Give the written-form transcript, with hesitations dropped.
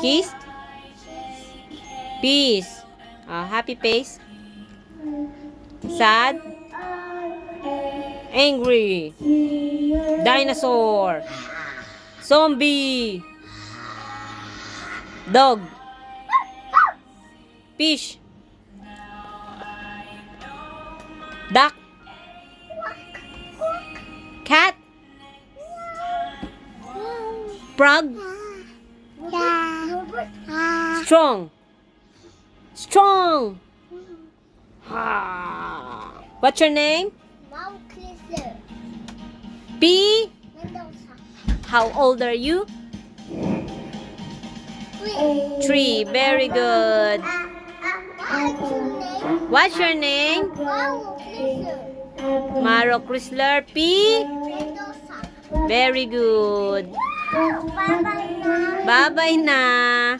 Kiss? Peace. Happy face? Sad? Angry? Dinosaur? Zombie? Dog? Fish? Duck? Cat? Frog? Strong? Strong! What's your name? P? How old are you? 3. Very good. What's your name? Maro Chrysler. P? Very good. Bye-bye na.